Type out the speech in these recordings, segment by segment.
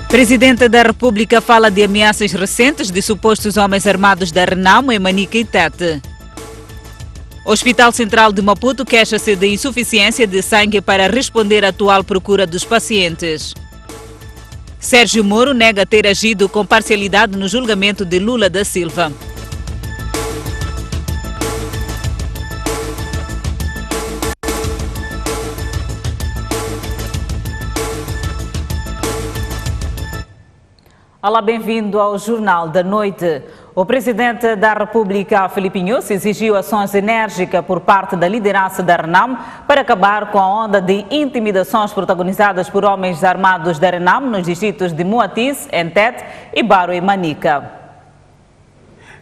Presidente da República fala de ameaças recentes de supostos homens armados da Renamo em Manica e Tete. Hospital Central de Maputo queixa-se de insuficiência de sangue para responder à atual procura dos pacientes. Sérgio Moro nega ter agido com parcialidade no julgamento de Lula da Silva. Olá, bem-vindo ao Jornal da Noite. O Presidente da República, Filipe Nyusi, exigiu ações enérgicas por parte da liderança da Renamo para acabar com a onda de intimidações protagonizadas por homens armados da Renamo nos distritos de Moatize, em Tete e Baro e Manica.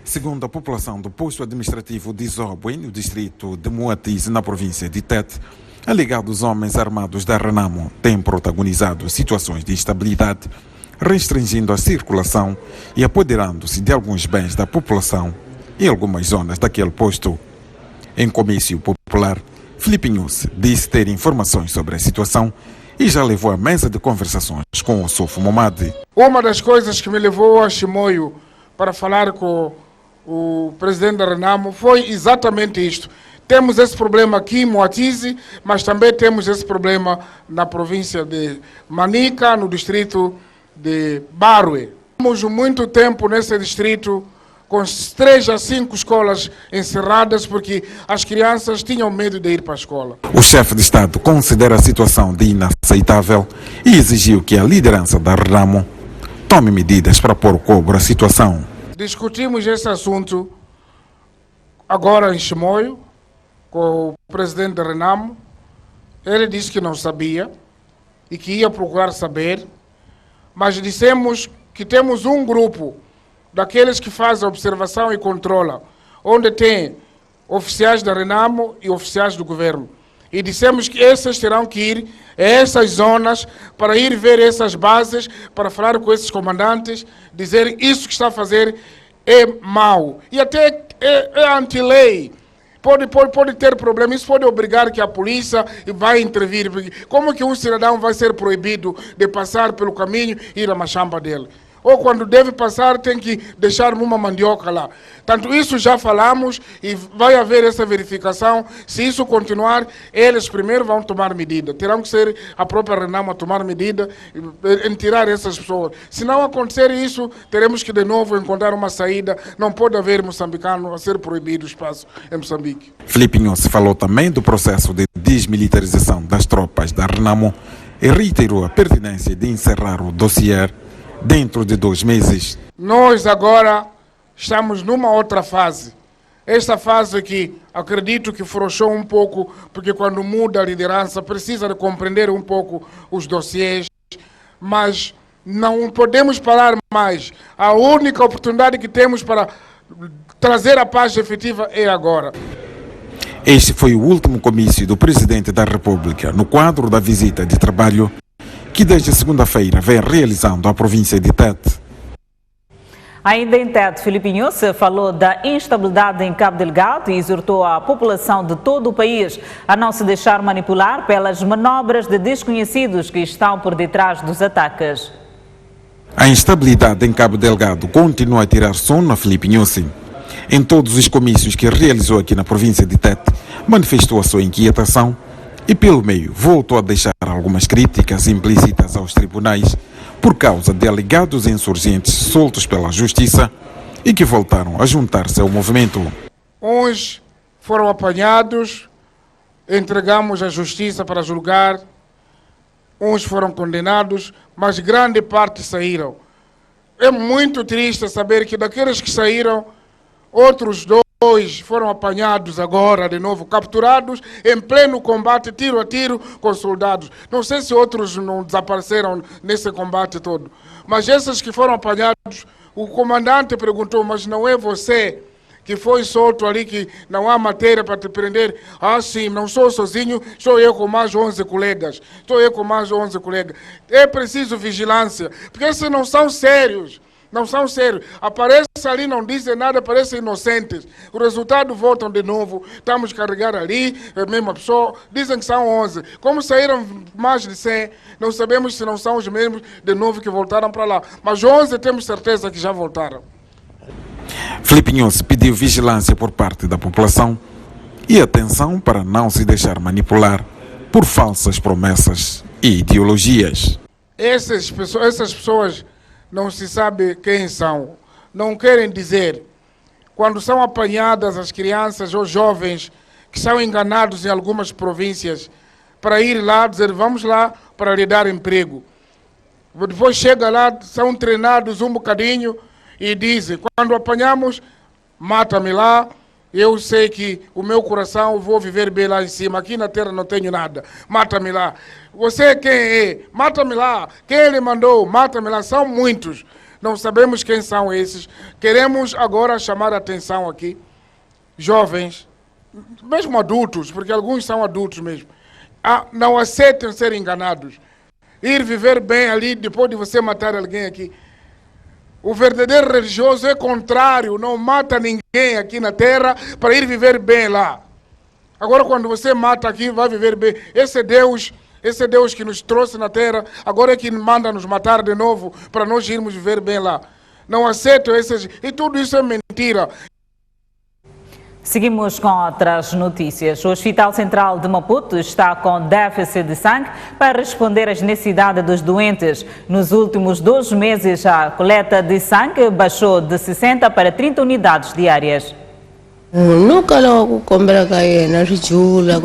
Segundo a população do posto administrativo de Zobwe, no distrito de Moatize, na província de Tete, alegados homens armados da Renamo têm protagonizado situações de instabilidade, restringindo a circulação e apoderando-se de alguns bens da população em algumas zonas daquele posto. Em comício popular, Filipe Nyusi disse ter informações sobre a situação e já levou a mesa de conversações com o Sofo Momadi. Uma das coisas que me levou a Chimoio para falar com o presidente da Renamo foi exatamente isto. Temos esse problema aqui em Moatize, mas também temos esse problema na província de Manica, no distrito de Barue. Temos muito tempo nesse distrito com 3 a 5 escolas encerradas porque as crianças tinham medo de ir para a escola. O chefe de Estado considera a situação de inaceitável e exigiu que a liderança da Renamo tome medidas para pôr cobro à situação. Discutimos esse assunto agora em Chimoio com o presidente da Renamo. Ele disse que não sabia e que ia procurar saber. Mas dissemos que temos um grupo daqueles que fazem observação e controla, onde tem oficiais da Renamo e oficiais do governo. E dissemos que esses terão que ir a essas zonas para ir ver essas bases, para falar com esses comandantes, dizer isso que está a fazer é mau. E até é anti-lei. Pode ter problema, isso pode obrigar que a polícia vai intervir. Como que um cidadão vai ser proibido de passar pelo caminho e ir à machamba dele? Ou quando deve passar tem que deixar uma mandioca lá. Tanto isso já falamos e vai haver essa verificação. Se isso continuar, eles primeiro vão tomar medida. Terão que ser a própria Renamo a tomar medida em tirar essas pessoas. Se não acontecer isso, teremos que de novo encontrar uma saída. Não pode haver moçambicano a ser proibido o espaço em Moçambique. Filipe Nyusi falou também do processo de desmilitarização das tropas da Renamo e reiterou a pertinência de encerrar o dossiê dentro de 2 meses. Nós agora estamos numa outra fase. Esta fase que acredito que frouxou um pouco, porque quando muda a liderança precisa de compreender um pouco os dossiês, mas não podemos parar mais. A única oportunidade que temos para trazer a paz efetiva é agora. Este foi o último comício do Presidente da República no quadro da visita de trabalho que desde segunda-feira vem realizando a província de Tete. Ainda em Tete, Filipe Nyusi falou da instabilidade em Cabo Delgado e exortou a população de todo o país a não se deixar manipular pelas manobras de desconhecidos que estão por detrás dos ataques. A instabilidade em Cabo Delgado continua a tirar sono a Filipe Nyusi. Em todos os comícios que realizou aqui na província de Tete, manifestou a sua inquietação e, pelo meio, voltou a deixar algumas críticas implícitas aos tribunais por causa de alegados insurgentes soltos pela justiça e que voltaram a juntar-se ao movimento. Uns foram apanhados, entregamos à justiça para julgar, uns foram condenados, mas grande parte saíram. É muito triste saber que daqueles que saíram, outros 2 foram apanhados agora, de novo, capturados em pleno combate, tiro a tiro, com soldados. Não sei se outros não desapareceram nesse combate todo. Mas esses que foram apanhados, o comandante perguntou, mas não é você que foi solto ali, que não há matéria para te prender? Ah, sim, não sou sozinho, sou eu com mais 11 colegas. É preciso vigilância, porque esses não são sérios. Não são sérios. Aparece ali não dizem nada, parecem inocentes. O resultado voltam de novo. Estamos a carregar ali, a mesma pessoa. Dizem que são 11. Como saíram mais de 100, não sabemos se não são os mesmos de novo que voltaram para lá. Mas 11 temos certeza que já voltaram. Filipe Nhosse pediu vigilância por parte da população e atenção para não se deixar manipular por falsas promessas e ideologias. Essas pessoas não se sabe quem são. Não querem dizer. Quando são apanhadas as crianças ou jovens que são enganados em algumas províncias para ir lá, dizer vamos lá para lhe dar emprego. Depois chega lá, são treinados um bocadinho e dizem, quando apanhamos, mata-me lá, eu sei que o meu coração, eu vou viver bem lá em cima, aqui na terra não tenho nada, mata-me lá. Você quem é? Mata-me lá. Quem ele mandou? Mata-me lá. São muitos. Não sabemos quem são esses. Queremos agora chamar a atenção aqui, jovens, mesmo adultos, porque alguns são adultos mesmo, não aceitem ser enganados. Ir viver bem ali depois de você matar alguém aqui. O verdadeiro religioso é contrário, não mata ninguém aqui na terra para ir viver bem lá. Agora quando você mata aqui, vai viver bem. Esse é Deus que nos trouxe na terra, agora é que manda nos matar de novo para nós irmos viver bem lá. Não aceito esses... E tudo isso é mentira. Seguimos com outras notícias. O Hospital Central de Maputo está com déficit de sangue para responder às necessidades dos doentes. Nos últimos 2 meses, a coleta de sangue baixou de 60 para 30 unidades diárias. Nunca logo compra na Rijula,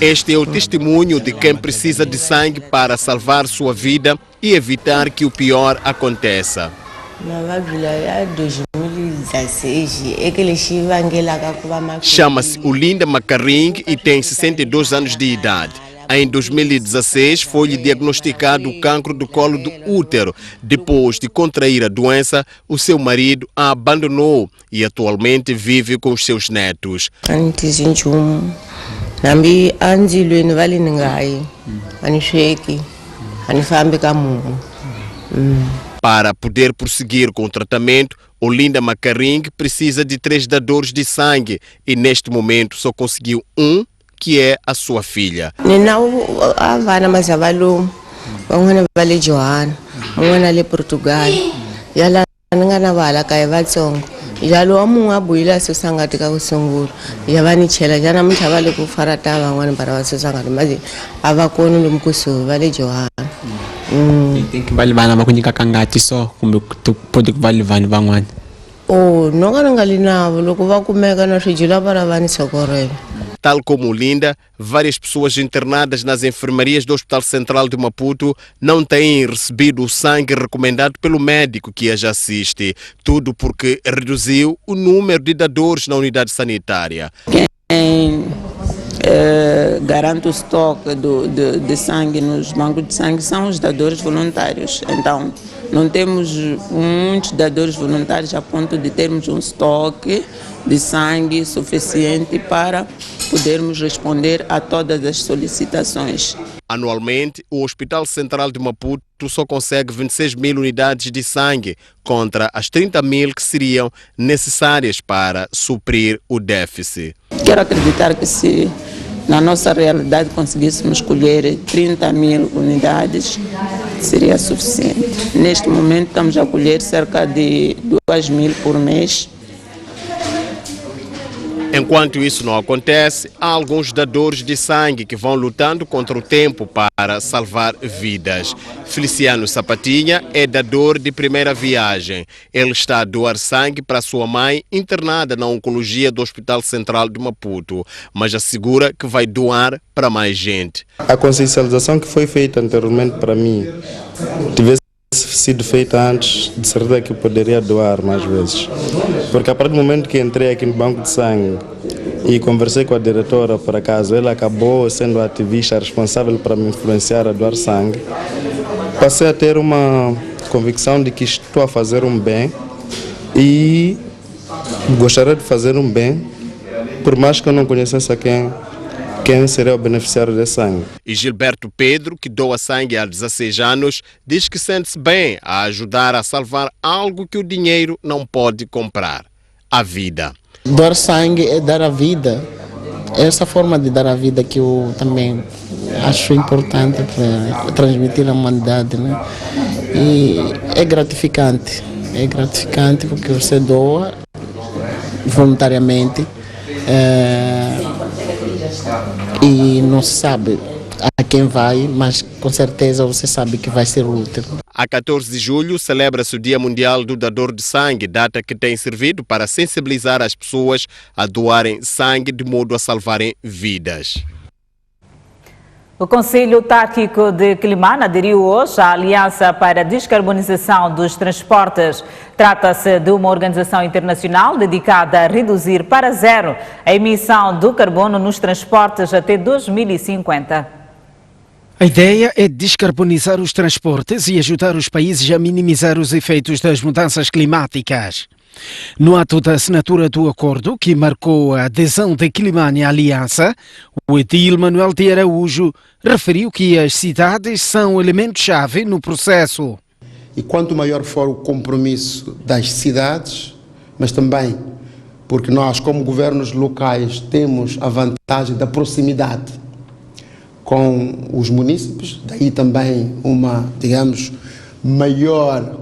Este é o testemunho de quem precisa de sangue para salvar sua vida e evitar que o pior aconteça. Chama-se Olinda Macaring e tem 62 anos de idade. Em 2016 foi-lhe diagnosticado o cancro do colo do útero. Depois de contrair a doença, o seu marido a abandonou e atualmente vive com os seus netos. Para poder prosseguir com o tratamento, Olinda Macaring precisa de 3 dadores de sangue e neste momento só conseguiu um, que é a sua filha. Tem que levar na macunica cangate só, como tu pode levar no banguane. Tal como Olinda, várias pessoas internadas nas enfermarias do Hospital Central de Maputo não têm recebido o sangue recomendado pelo médico que as assiste. Tudo porque reduziu o número de dadores na unidade sanitária. Garante o estoque de sangue nos bancos de sangue são os dadores voluntários. Então, não temos muitos dadores voluntários a ponto de termos um estoque de sangue suficiente para podermos responder a todas as solicitações. Anualmente, o Hospital Central de Maputo só consegue 26 mil unidades de sangue contra as 30 mil que seriam necessárias para suprir o déficit. Quero acreditar que se na nossa realidade conseguíssemos colher 30 mil unidades, seria suficiente. Neste momento estamos a colher cerca de 2 mil por mês. Enquanto isso não acontece, há alguns dadores de sangue que vão lutando contra o tempo para salvar vidas. Feliciano Sapatinha é dador de primeira viagem. Ele está a doar sangue para sua mãe internada na oncologia do Hospital Central de Maputo, mas assegura que vai doar para mais gente. A consciencialização que foi feita anteriormente para mim, tivesse sido feita antes, de certeza que eu poderia doar mais vezes. Porque a partir do momento que entrei aqui no banco de sangue e conversei com a diretora, por acaso, ela acabou sendo a ativista responsável para me influenciar a doar sangue. Passei a ter uma convicção de que estou a fazer um bem e gostaria de fazer um bem, por mais que eu não conhecesse a quem quem seria o beneficiário desse sangue. E Gilberto Pedro, que doa sangue há 16 anos, diz que sente-se bem a ajudar a salvar algo que o dinheiro não pode comprar: a vida. Doar sangue é dar a vida. É essa forma de dar a vida que eu também acho importante para transmitir à humanidade, né? E é gratificante porque você doa voluntariamente e não se sabe a quem vai, mas com certeza você sabe que vai ser útil. A 14 de julho celebra-se o Dia Mundial do Dador de Sangue, data que tem servido para sensibilizar as pessoas a doarem sangue de modo a salvarem vidas. O Conselho Autárquico de Quelimane aderiu hoje à Aliança para a Descarbonização dos Transportes. Trata-se de uma organização internacional dedicada a reduzir para zero a emissão do carbono nos transportes até 2050. A ideia é descarbonizar os transportes e ajudar os países a minimizar os efeitos das mudanças climáticas. No ato da assinatura do acordo, que marcou a adesão de Quelimane à aliança, o edil Manuel de Araújo referiu que as cidades são elemento-chave no processo. E quanto maior for o compromisso das cidades, mas também porque nós, como governos locais, temos a vantagem da proximidade com os munícipes, daí também uma, digamos, maior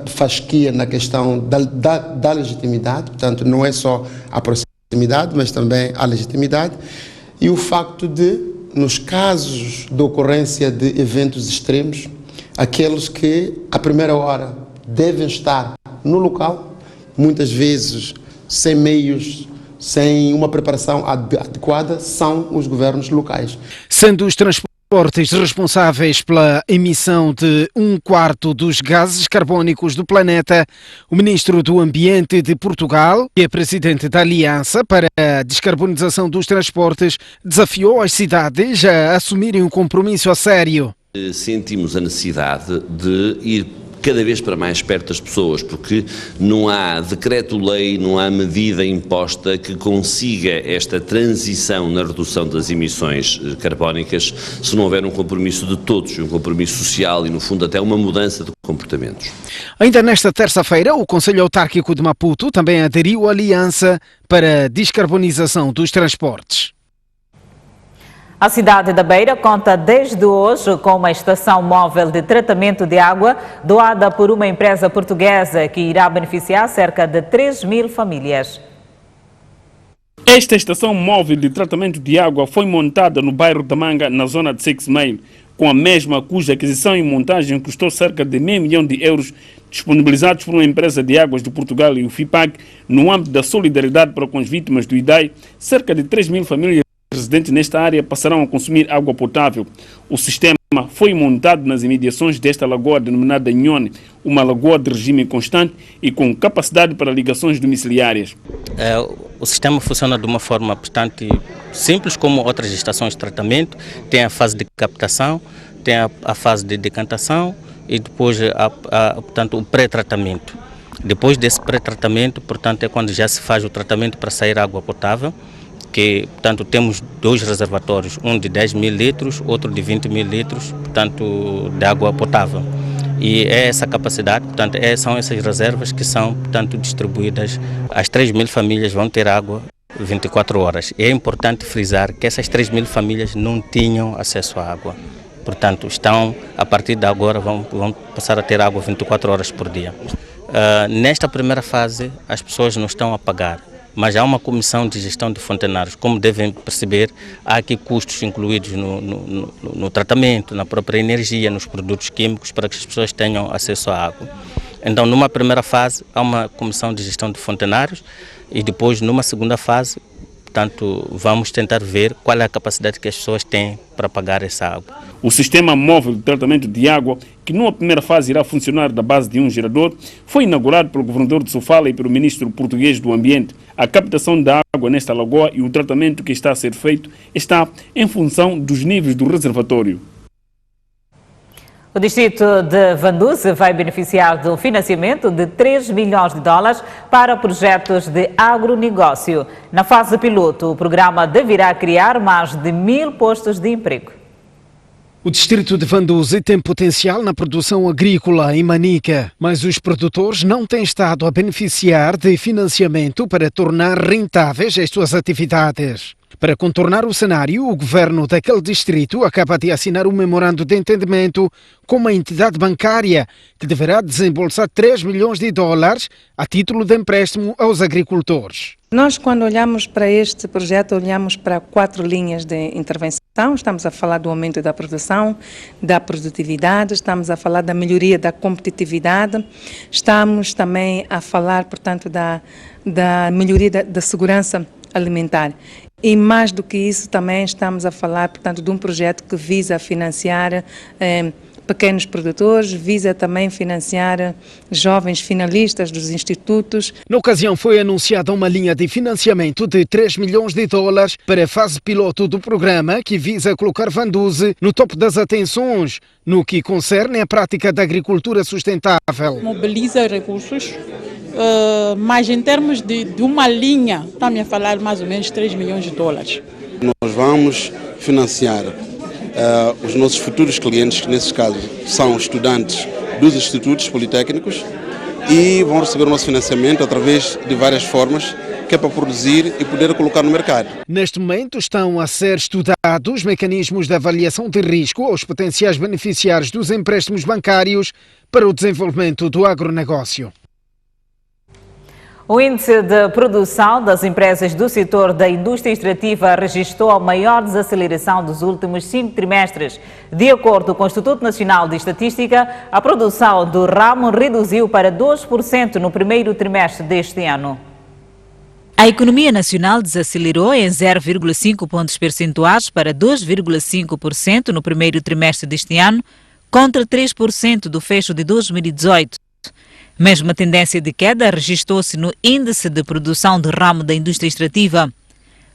fasquia na questão da legitimidade, portanto não é só a proximidade, mas também a legitimidade, e o facto de, nos casos de ocorrência de eventos extremos, aqueles que à primeira hora devem estar no local, muitas vezes sem meios, sem uma preparação adequada, são os governos locais. Sendo os transportes responsáveis pela emissão de 1/4 dos gases carbónicos do planeta, o ministro do Ambiente de Portugal, que é presidente da Aliança para a Descarbonização dos Transportes, desafiou as cidades a assumirem um compromisso a sério. Sentimos a necessidade de ir cada vez para mais perto das pessoas, porque não há decreto-lei, não há medida imposta que consiga esta transição na redução das emissões carbónicas se não houver um compromisso de todos, um compromisso social e, no fundo, até uma mudança de comportamentos. Ainda nesta terça-feira, o Conselho Autárquico de Maputo também aderiu à Aliança para a Descarbonização dos Transportes. A cidade da Beira conta desde hoje com uma estação móvel de tratamento de água doada por uma empresa portuguesa que irá beneficiar cerca de 3.000 famílias. Esta estação móvel de tratamento de água foi montada no bairro da Manga, na zona de Seixmeio, com a mesma cuja aquisição e montagem custou cerca de €500 mil, disponibilizados por uma empresa de águas de Portugal e o FIPAG, no âmbito da solidariedade para com as vítimas do IDAI. Cerca de 3.000 famílias residentes nesta área passarão a consumir água potável. O sistema foi montado nas imediações desta lagoa denominada Nhone, uma lagoa de regime constante e com capacidade para ligações domiciliárias. O sistema funciona de uma forma bastante simples, como outras estações de tratamento. Tem a fase de captação, tem a fase de decantação e depois portanto, o pré-tratamento. Depois desse pré-tratamento, portanto, é quando já se faz o tratamento para sair água potável, que, portanto, temos 2 reservatórios, um de 10 mil litros, outro de 20 mil litros, portanto, de água potável. E é essa capacidade, portanto, são essas reservas que são, portanto, distribuídas. As 3.000 famílias vão ter água 24 horas. E é importante frisar que essas 3.000 famílias não tinham acesso à água. Portanto, a partir de agora, vão passar a ter água 24 horas por dia. Nesta primeira fase, as pessoas não estão a pagar, mas há uma comissão de gestão de fontenários. Como devem perceber, há aqui custos incluídos no tratamento, na própria energia, nos produtos químicos, para que as pessoas tenham acesso à água. Então, numa primeira fase, há uma comissão de gestão de fontenários e depois, numa segunda fase, portanto, vamos tentar ver qual é a capacidade que as pessoas têm para pagar essa água. O sistema móvel de tratamento de água, que numa primeira fase irá funcionar da base de um gerador, foi inaugurado pelo governador de Sofala e pelo ministro português do Ambiente. A captação da água nesta lagoa e o tratamento que está a ser feito está em função dos níveis do reservatório. O distrito de Vanduze vai beneficiar do financiamento de 3 milhões de dólares para projetos de agronegócio. Na fase piloto, o programa deverá criar mais de 1.000 postos de emprego. O distrito de Vanduze tem potencial na produção agrícola em Manica, mas os produtores não têm estado a beneficiar de financiamento para tornar rentáveis as suas atividades. Para contornar o cenário, o governo daquele distrito acaba de assinar um memorando de entendimento com uma entidade bancária que deverá desembolsar 3 milhões de dólares a título de empréstimo aos agricultores. Nós, quando olhamos para este projeto, olhamos para 4 linhas de intervenção. Estamos a falar do aumento da produção, da produtividade, estamos a falar da melhoria da competitividade, estamos também a falar, portanto, da melhoria da segurança alimentar. E mais do que isso, também estamos a falar, portanto, de um projeto que visa financiar pequenos produtores, visa também financiar jovens finalistas dos institutos. Na ocasião foi anunciada uma linha de financiamento de 3 milhões de dólares para a fase piloto do programa, que visa colocar Vanduze no topo das atenções no que concerne à prática da agricultura sustentável. Mobiliza recursos, mas em termos de uma linha, estamos a falar mais ou menos 3 milhões de dólares. Nós vamos financiar os nossos futuros clientes, que nesses casos são estudantes dos institutos politécnicos, e vão receber o nosso financiamento através de várias formas, que é para produzir e poder colocar no mercado. Neste momento estão a ser estudados mecanismos de avaliação de risco aos potenciais beneficiários dos empréstimos bancários para o desenvolvimento do agronegócio. O índice de produção das empresas do setor da indústria extrativa registrou a maior desaceleração dos últimos 5 trimestres. De acordo com o Instituto Nacional de Estatística, a produção do ramo reduziu para 2% no primeiro trimestre deste ano. A economia nacional desacelerou em 0,5 pontos percentuais para 2,5% no primeiro trimestre deste ano, contra 3% do fecho de 2018. Mesma tendência de queda registrou-se no índice de produção do ramo da indústria extrativa.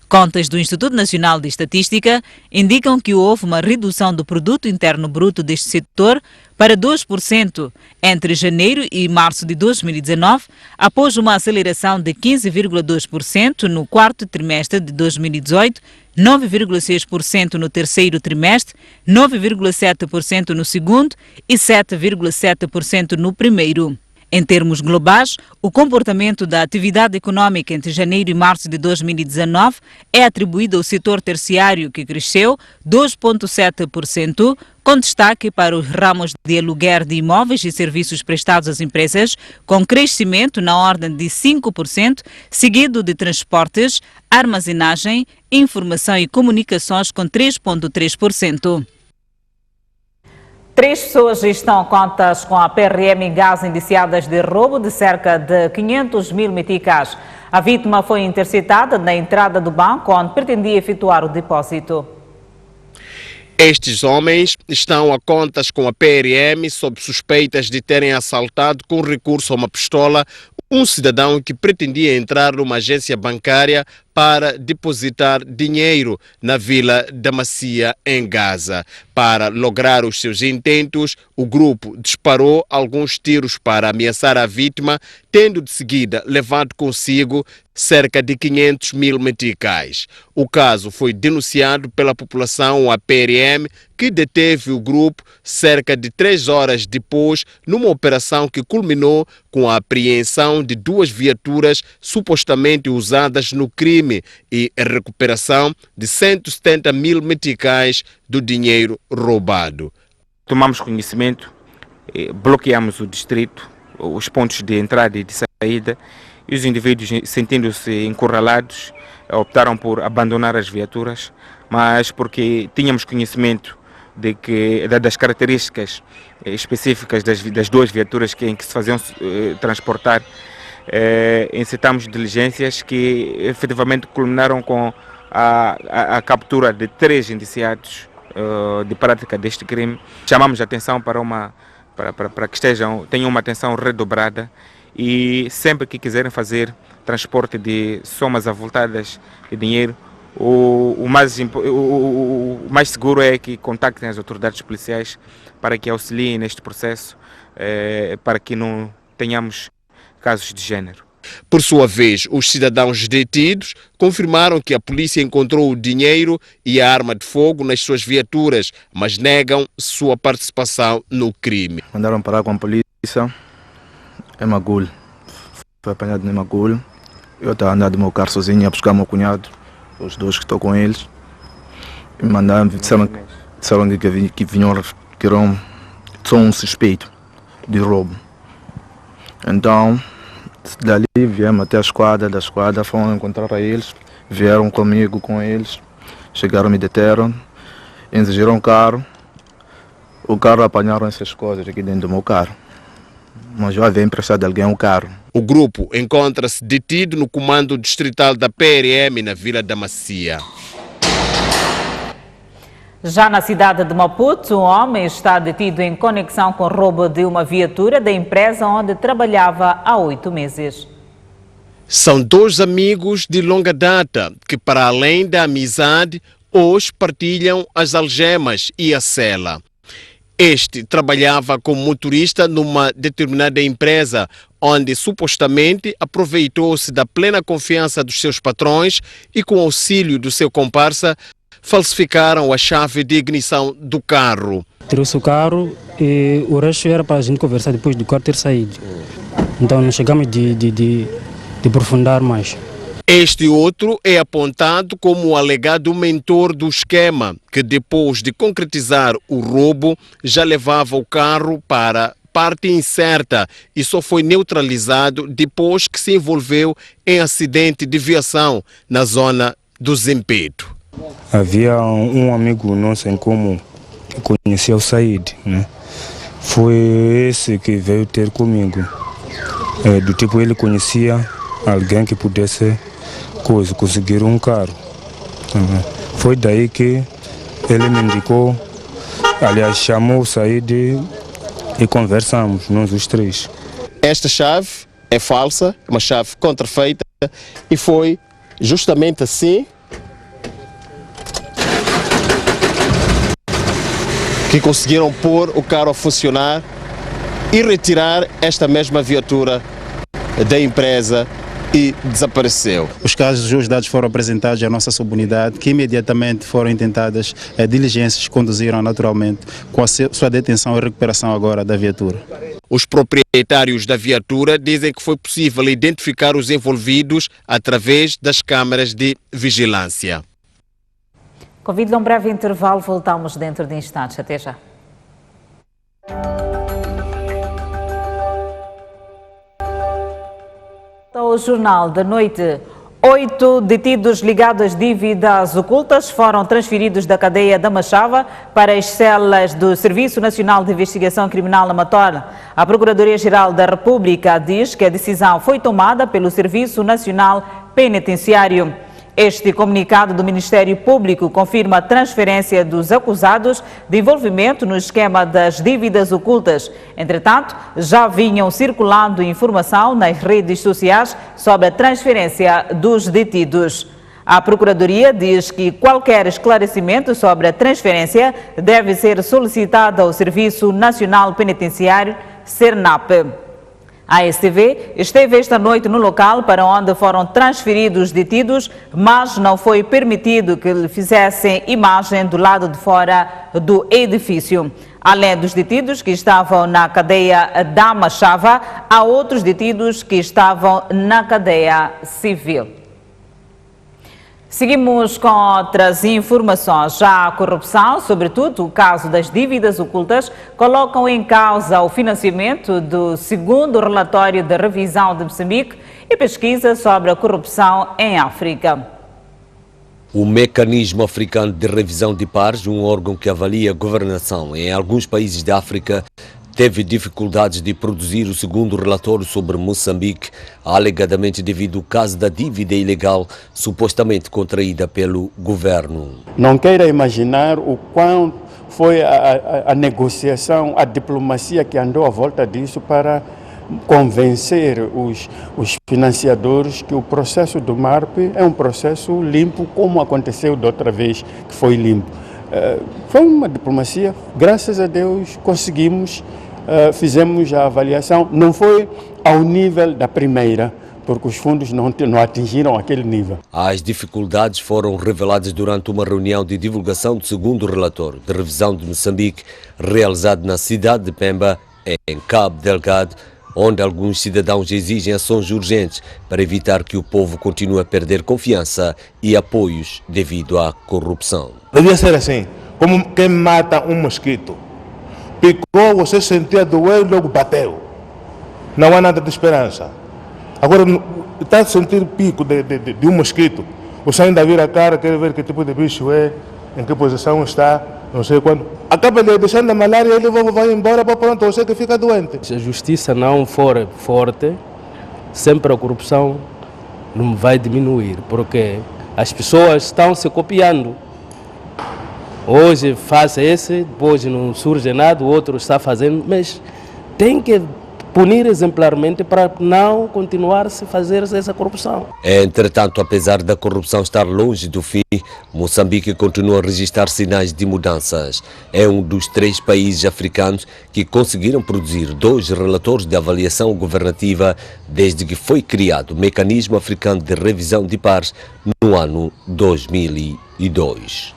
Contas do Instituto Nacional de Estatística indicam que houve uma redução do produto interno bruto deste setor para 2% entre janeiro e março de 2019, após uma aceleração de 15,2% no quarto trimestre de 2018, 9,6% no terceiro trimestre, 9,7% no segundo e 7,7% no primeiro. Em termos globais, o comportamento da atividade econômica entre janeiro e março de 2019 é atribuído ao setor terciário, que cresceu 2,7%, com destaque para os ramos de aluguer de imóveis e serviços prestados às empresas, com crescimento na ordem de 5%, seguido de transportes, armazenagem, informação e comunicações com 3,3%. 3 pessoas estão contas com a PRM em Gaza indiciadas de roubo de cerca de 500 mil meticais. A vítima foi interceptada na entrada do banco onde pretendia efetuar o depósito. Estes homens estão a contas com a PRM sob suspeitas de terem assaltado com recurso a uma pistola um cidadão que pretendia entrar numa agência bancária para depositar dinheiro na Vila da Macia, em Gaza. Para lograr os seus intentos, o grupo disparou alguns tiros para ameaçar a vítima, tendo de seguida levado consigo cerca de 500 mil meticais. O caso foi denunciado pela população à PRM, que deteve o grupo cerca de 3 horas depois, numa operação que culminou com a apreensão de 2 viaturas supostamente usadas no crime e a recuperação de 170 mil meticais do dinheiro roubado. Tomamos conhecimento, bloqueamos o distrito, os pontos de entrada e de saída, e os indivíduos, sentindo-se encurralados, optaram por abandonar as viaturas, mas porque tínhamos conhecimento das características específicas das 2 viaturas em que se faziam transportar, incitamos diligências que efetivamente culminaram com a captura de 3 indiciados de prática deste crime. Chamamos a atenção para que tenham uma atenção redobrada e sempre que quiserem fazer transporte de somas avultadas de dinheiro, o mais seguro é que contactem as autoridades policiais para que auxiliem neste processo, para que não tenhamos casos de género. Por sua vez, os cidadãos detidos confirmaram que a polícia encontrou o dinheiro e a arma de fogo nas suas viaturas, mas negam sua participação no crime. Mandaram parar com a polícia em Magul. Foi apanhado em Magul. Eu estava andando no meu carro sozinho, ia buscar meu cunhado, os dois que estão com eles. E me mandaram, disseram que vinham, que eram só um suspeito de roubo. Então, dali viemos até a esquadra, da esquadra foram encontrar a eles, vieram comigo com eles, chegaram, me deteram, exigiram o carro apanharam essas coisas aqui dentro do meu carro. Mas já havia emprestado de alguém o carro. O grupo encontra-se detido no comando distrital da PRM na Vila da Macia. Já na cidade de Maputo, um homem está detido em conexão com o roubo de uma viatura da empresa onde trabalhava há 8 meses. São dois amigos de longa data que, para além da amizade, hoje partilham as algemas e a cela. Este trabalhava como motorista numa determinada empresa, onde supostamente aproveitou-se da plena confiança dos seus patrões e, com auxílio do seu comparsa, falsificaram a chave de ignição do carro. Trouxe o carro e o resto era para a gente conversar depois do carro ter saído. Então não chegamos de aprofundar mais. Este outro é apontado como o alegado mentor do esquema, que depois de concretizar o roubo já levava o carro para parte incerta e só foi neutralizado depois que se envolveu em acidente de viação na zona do Zempeto. Havia um amigo nosso em comum que conhecia o Said, né? Foi esse que veio ter comigo. Do tipo, ele conhecia alguém que pudesse conseguir um carro. Foi daí que ele me indicou, aliás, chamou o Said e conversamos, nós os três. Esta chave é falsa, uma chave contrafeita, e foi justamente assim que conseguiram pôr o carro a funcionar e retirar esta mesma viatura da empresa e desapareceu. Os casos e os dados foram apresentados à nossa subunidade, que imediatamente foram intentadas diligências que conduziram naturalmente com a sua detenção e recuperação agora da viatura. Os proprietários da viatura dizem que foi possível identificar os envolvidos através das câmaras de vigilância. Convido a um breve intervalo, voltamos dentro de instantes. Até já. O Jornal da Noite. 8 detidos ligados às dívidas ocultas foram transferidos da cadeia da Machava para as celas do Serviço Nacional de Investigação Criminal Amator. A Procuradoria-Geral da República diz que a decisão foi tomada pelo Serviço Nacional Penitenciário. Este comunicado do Ministério Público confirma a transferência dos acusados de envolvimento no esquema das dívidas ocultas. Entretanto, já vinham circulando informação nas redes sociais sobre a transferência dos detidos. A Procuradoria diz que qualquer esclarecimento sobre a transferência deve ser solicitado ao Serviço Nacional Penitenciário, SERNAP. A STV esteve esta noite no local para onde foram transferidos os detidos, mas não foi permitido que lhe fizessem imagem do lado de fora do edifício. Além dos detidos que estavam na cadeia da Machava, há outros detidos que estavam na cadeia civil. Seguimos com outras informações. Já a corrupção, sobretudo o caso das dívidas ocultas, colocam em causa o financiamento do segundo relatório da revisão de Moçambique e pesquisa sobre a corrupção em África. O Mecanismo Africano de Revisão de Pares, um órgão que avalia a governação em alguns países da África, teve dificuldades de produzir o segundo relatório sobre Moçambique, alegadamente devido ao caso da dívida ilegal supostamente contraída pelo governo. Não queira imaginar o quão foi a negociação, a diplomacia que andou à volta disso para convencer os financiadores que o processo do MARP é um processo limpo, como aconteceu da outra vez que foi limpo. Foi uma diplomacia, graças a Deus conseguimos, fizemos a avaliação, não foi ao nível da primeira, porque os fundos não atingiram aquele nível. As dificuldades foram reveladas durante uma reunião de divulgação do segundo relatório de revisão de Moçambique, realizado na cidade de Pemba, em Cabo Delgado, onde alguns cidadãos exigem ações urgentes para evitar que o povo continue a perder confiança e apoios devido à corrupção. Devia ser assim, como quem mata um mosquito. Picou, você sentia doer, logo bateu. Não há nada de esperança. Agora, está a sentir pico de um mosquito. Você ainda vira a cara, quer ver que tipo de bicho é, em que posição está, não sei quando. Acaba lhe deixando a malária e ele vai embora para pronto, você que fica doente. Se a justiça não for forte, sempre a corrupção não vai diminuir, porque as pessoas estão se copiando. Hoje faz esse, depois não surge nada, o outro está fazendo, mas tem que punir exemplarmente para não continuar a se fazer essa corrupção. Entretanto, apesar da corrupção estar longe do fim, Moçambique continua a registrar sinais de mudanças. É um dos 3 países africanos que conseguiram produzir 2 relatórios de avaliação governativa desde que foi criado o Mecanismo Africano de Revisão de Pares no ano 2002.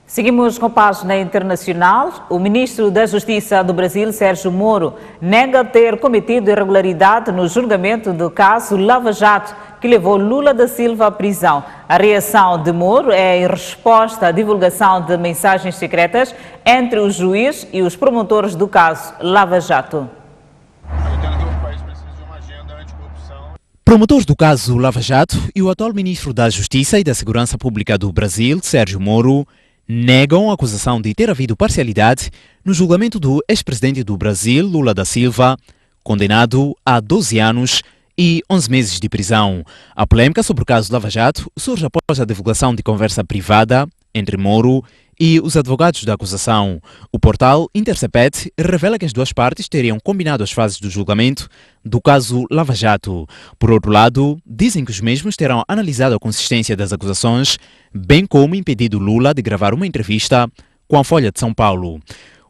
Seguimos com a página internacional. O ministro da Justiça do Brasil, Sérgio Moro, nega ter cometido irregularidade no julgamento do caso Lava Jato, que levou Lula da Silva à prisão. A reação de Moro é em resposta à divulgação de mensagens secretas entre o juiz e os promotores do caso Lava Jato. Promotores do caso Lava Jato e o atual ministro da Justiça e da Segurança Pública do Brasil, Sérgio Moro, negam a acusação de ter havido parcialidade no julgamento do ex-presidente do Brasil, Lula da Silva, condenado a 12 anos e 11 meses de prisão. A polêmica sobre o caso Lava Jato surge após a divulgação de conversa privada entre Moro e os advogados da acusação. O portal Intercept revela que as duas partes teriam combinado as fases do julgamento do caso Lava Jato. Por outro lado, dizem que os mesmos terão analisado a consistência das acusações, bem como impedido Lula de gravar uma entrevista com a Folha de São Paulo.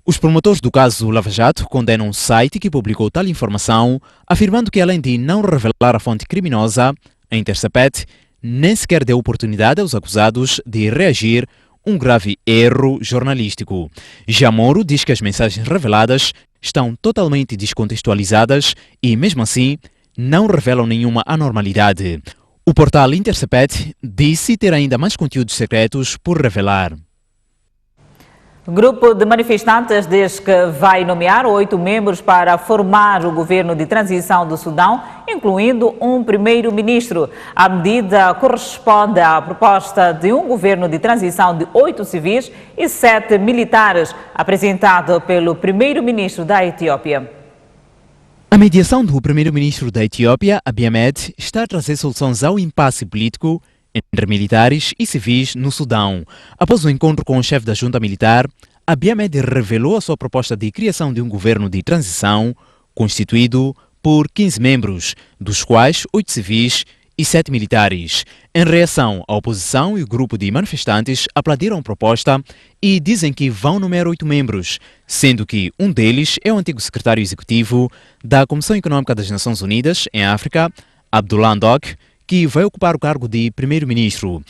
Os promotores do caso Lava Jato condenam o site que publicou tal informação, afirmando que, além de não revelar a fonte criminosa, a Intercept nem sequer deu oportunidade aos acusados de reagir, um grave erro jornalístico. Já Moro diz que as mensagens reveladas estão totalmente descontextualizadas e, mesmo assim, não revelam nenhuma anormalidade. O portal Intercept disse ter ainda mais conteúdos secretos por revelar. O grupo de manifestantes diz que vai nomear 8 membros para formar o governo de transição do Sudão, incluindo um primeiro-ministro. A medida corresponde à proposta de um governo de transição de 8 civis e 7 militares, apresentado pelo primeiro-ministro da Etiópia. A mediação do primeiro-ministro da Etiópia, Abiy Ahmed, está a trazer soluções ao impasse político entre militares e civis no Sudão. Após o encontro com o chefe da junta militar, Abiy Ahmed revelou a sua proposta de criação de um governo de transição constituído por 15 membros, dos quais 8 civis e 7 militares. Em reação, a oposição e o grupo de manifestantes aplaudiram a proposta e dizem que vão nomear 8 membros, sendo que um deles é o antigo secretário executivo da Comissão Econômica das Nações Unidas em África, Abdullah Hamdok, que vai ocupar o cargo de primeiro-ministro.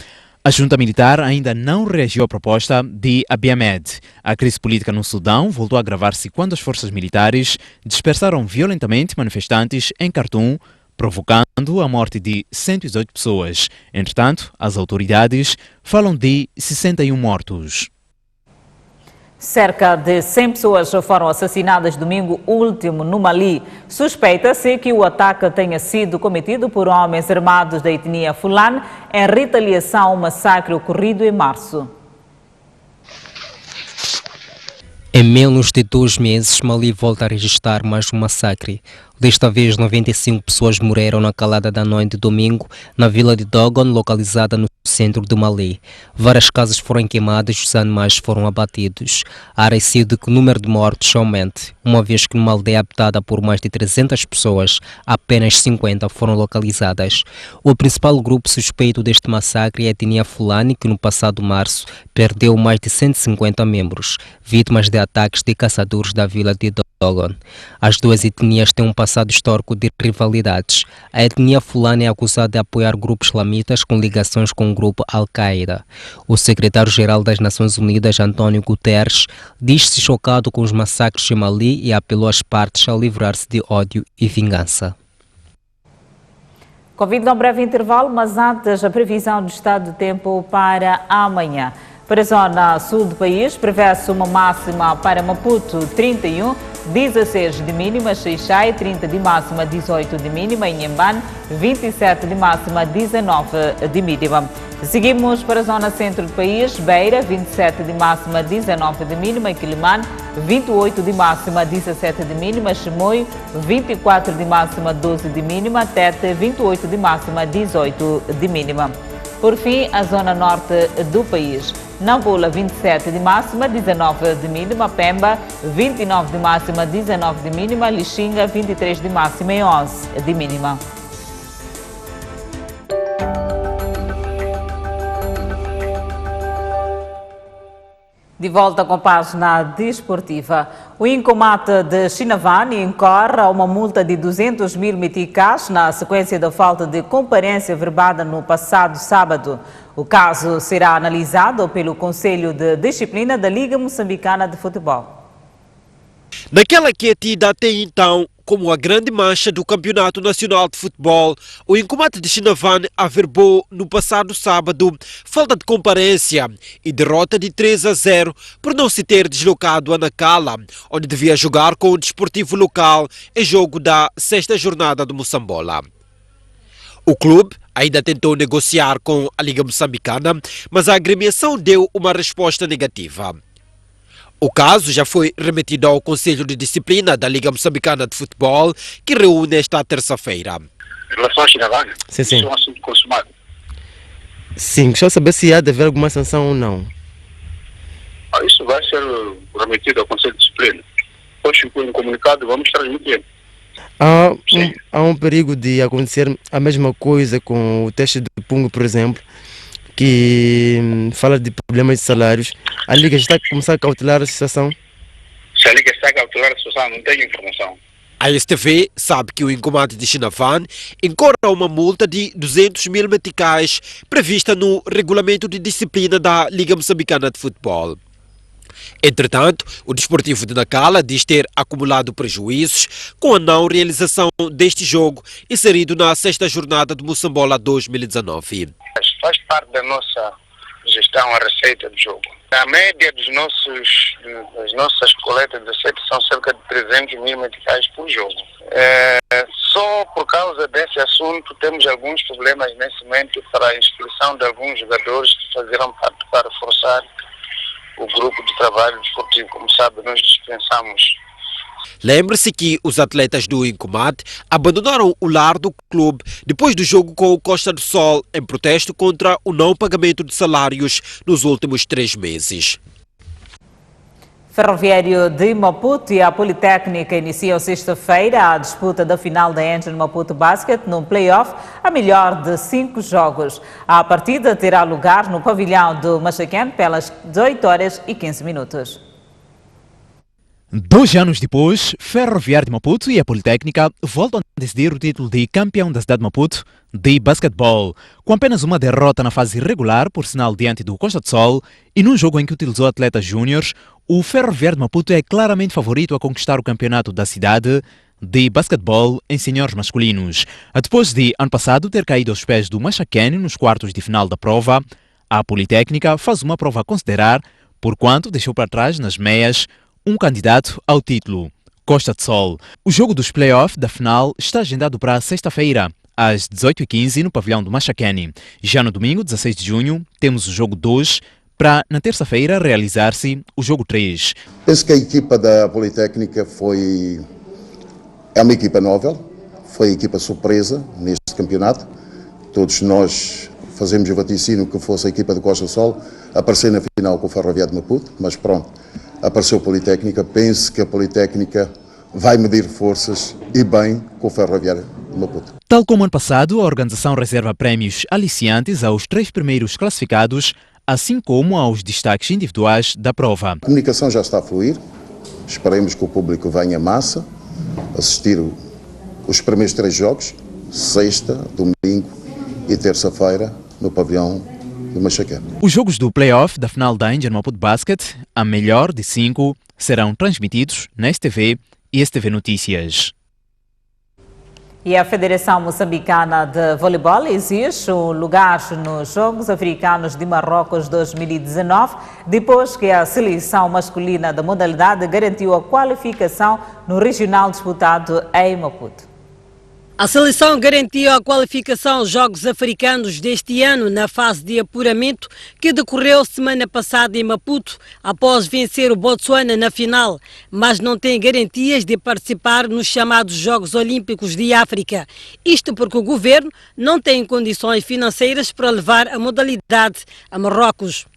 A junta militar ainda não reagiu à proposta de Abiy Ahmed. A crise política no Sudão voltou a agravar-se quando as forças militares dispersaram violentamente manifestantes em Khartoum, provocando a morte de 118 pessoas. Entretanto, as autoridades falam de 61 mortos. Cerca de 100 pessoas foram assassinadas domingo último no Mali. Suspeita-se que o ataque tenha sido cometido por homens armados da etnia Fulani em retaliação ao massacre ocorrido em março. Em menos de 2 meses, Mali volta a registrar mais um massacre. Desta vez, 95 pessoas morreram na calada da noite de domingo na vila de Dogon, localizada no centro do Mali. Várias casas foram queimadas e os animais foram abatidos. Há receio de que o número de mortos aumente, uma vez que numa aldeia habitada por mais de 300 pessoas, apenas 50 foram localizadas. O principal grupo suspeito deste massacre é a etnia Fulani, que no passado março perdeu mais de 150 membros, vítimas de ataques de caçadores da vila de Dogon. As duas etnias têm um passado histórico de rivalidades. A etnia Fulani é acusada de apoiar grupos islamitas com ligações com o grupo Al-Qaeda. O secretário-geral das Nações Unidas, António Guterres, diz-se chocado com os massacres de Mali e apelou às partes a livrar-se de ódio e vingança. Convido a um breve intervalo, mas antes a previsão do estado do tempo para amanhã. Para a zona sul do país, prevê-se uma máxima para Maputo 31, 16 de mínima, Xai-Xai 30 de máxima, 18 de mínima, Inhambane 27 de máxima, 19 de mínima. Seguimos para a zona centro do país, Beira 27 de máxima, 19 de mínima, Quilimane 28 de máxima, 17 de mínima, Chimoio 24 de máxima, 12 de mínima, Tete 28 de máxima, 18 de mínima. Por fim, a zona norte do país. Nampula, 27 de máxima, 19 de mínima. Pemba, 29 de máxima, 19 de mínima. Lixinga, 23 de máxima e 11 de mínima. De volta com a página desportiva. O Incomate de Chinavane incorre a uma multa de 200 mil meticais na sequência da falta de comparência verbada no passado sábado. O caso será analisado pelo Conselho de Disciplina da Liga Moçambicana de Futebol. Naquela que é tida até então como a grande mancha do Campeonato Nacional de Futebol, o Incomate de Chinavane averbou no passado sábado falta de comparência e derrota de 3-0 por não se ter deslocado a Nacala, onde devia jogar com o desportivo local em jogo da 6ª jornada do Moçambola. O clube ainda tentou negociar com a Liga Moçambicana, mas a agremiação deu uma resposta negativa. O caso já foi remetido ao Conselho de Disciplina da Liga Moçambicana de Futebol, que reúne esta terça-feira. Em relação à Chinavane, sim. Isso é um assunto consumado. Sim, deixa eu saber se há de haver alguma sanção ou não. Isso vai ser remetido ao Conselho de Disciplina. Depois ficou um comunicado, vamos transmitir. Há um perigo de acontecer a mesma coisa com o teste de Pungo, por exemplo, que fala de problemas de salários. A Liga está a começar a cautelar a situação? Se a Liga está a cautelar a situação, não tenho informação. A STV sabe que o Incomate de Chinavane incorre a uma multa de 200 mil meticais prevista no Regulamento de Disciplina da Liga Moçambicana de Futebol. Entretanto, o Desportivo de Nacala diz ter acumulado prejuízos com a não realização deste jogo inserido na 6ª jornada do Moçambola 2019. Faz parte da nossa gestão a receita do jogo. A média das nossas coletas de receita são cerca de 300 mil meticais por jogo. Só por causa desse assunto temos alguns problemas nesse momento para a inscrição de alguns jogadores que fazerão parte para reforçar o grupo de trabalho desportivo. Como sabe, nós dispensamos. Lembre-se que os atletas do Incomate abandonaram o lar do clube depois do jogo com o Costa do Sol em protesto contra o não pagamento de salários nos últimos 3 meses. Ferroviário de Maputo e a Politécnica iniciam sexta-feira a disputa da final da Engine Maputo Basket num play-off a melhor de 5 jogos. A partida terá lugar no pavilhão do Machaquén pelas 18h15. 2 anos depois, Ferroviário de Maputo e a Politécnica voltam a decidir o título de campeão da cidade de Maputo de basquetebol, com apenas uma derrota na fase regular, por sinal diante do Costa do Sol, e num jogo em que utilizou atletas júniores, o Ferroviário de Maputo é claramente favorito a conquistar o campeonato da cidade de basquetebol em senhores masculinos. Depois de, ano passado, ter caído aos pés do Machaquén nos quartos de final da prova, a Politécnica faz uma prova a considerar, porquanto deixou para trás nas meias um candidato ao título, Costa do Sol. O jogo dos play-off da final está agendado para sexta-feira, às 18h15, no pavilhão do Machaquén. Já no domingo, 16 de junho, temos o jogo 2, para na terça-feira realizar-se o jogo 3. Penso que a equipa da Politécnica foi É uma equipa nova, foi a equipa surpresa neste campeonato. Todos nós fazemos o vaticínio que fosse a equipa de Costa do Sol aparecer na final com o Ferroviário de Maputo, mas pronto, apareceu a Politécnica. Penso que a Politécnica vai medir forças e bem com o Ferroviário de Maputo. Tal como ano passado, a organização reserva prémios aliciantes aos 3 primeiros classificados, assim como aos destaques individuais da prova. A comunicação já está a fluir, esperemos que o público venha em massa assistir os primeiros 3 jogos, sexta, domingo e terça-feira, no pavilhão do Machaqué. Os jogos do play-off da final da Angel Maputo Basket, a melhor de 5, serão transmitidos na STV e STV Notícias. E a Federação Moçambicana de Voleibol exige um lugar nos Jogos Africanos de Marrocos 2019, depois que a seleção masculina da modalidade garantiu a qualificação no regional disputado em Maputo. A seleção garantiu a qualificação aos Jogos Africanos deste ano na fase de apuramento que decorreu semana passada em Maputo, após vencer o Botsuana na final, mas não tem garantias de participar nos chamados Jogos Olímpicos de África. Isto porque o governo não tem condições financeiras para levar a modalidade a Marrocos.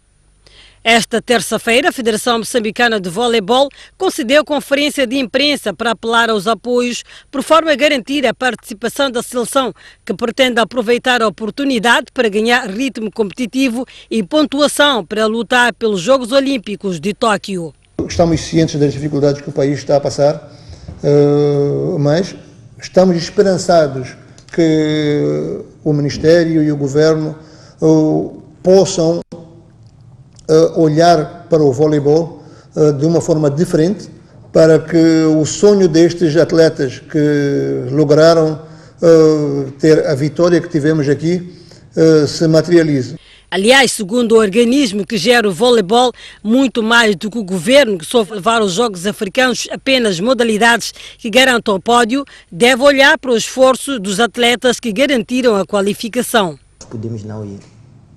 Esta terça-feira, a Federação Moçambicana de Voleibol concedeu conferência de imprensa para apelar aos apoios, por forma a garantir a participação da seleção, que pretende aproveitar a oportunidade para ganhar ritmo competitivo e pontuação para lutar pelos Jogos Olímpicos de Tóquio. Estamos cientes das dificuldades que o país está a passar, mas estamos esperançados que o Ministério e o Governo possam olhar para o voleibol de uma forma diferente, para que o sonho destes atletas que lograram ter a vitória que tivemos aqui se materialize. Aliás, segundo o organismo que gera o voleibol, muito mais do que o governo, que só levar os Jogos Africanos apenas modalidades que garantam o pódio, deve olhar para o esforço dos atletas que garantiram a qualificação. Podemos não ir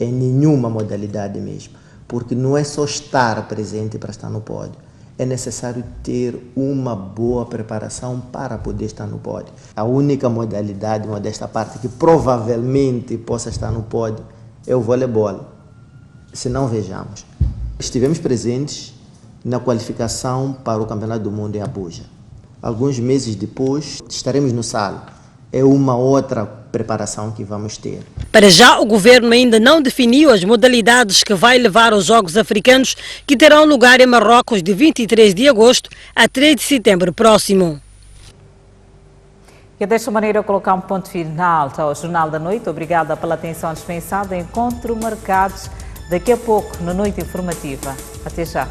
em nenhuma modalidade mesmo, porque não é só estar presente para estar no pódio, é necessário ter uma boa preparação para poder estar no pódio. A única modalidade, modesta parte, que provavelmente possa estar no pódio é o voleibol. Se não, vejamos. Estivemos presentes na qualificação para o Campeonato do Mundo em Abuja. Alguns meses depois estaremos no Sal. É uma outra preparação que vamos ter. Para já, o governo ainda não definiu as modalidades que vai levar aos Jogos Africanos, que terão lugar em Marrocos de 23 de agosto a 3 de setembro próximo. E desta maneira colocar um ponto final ao Jornal da Noite. Obrigada pela atenção dispensada. Encontro marcados daqui a pouco na Noite Informativa. Até já.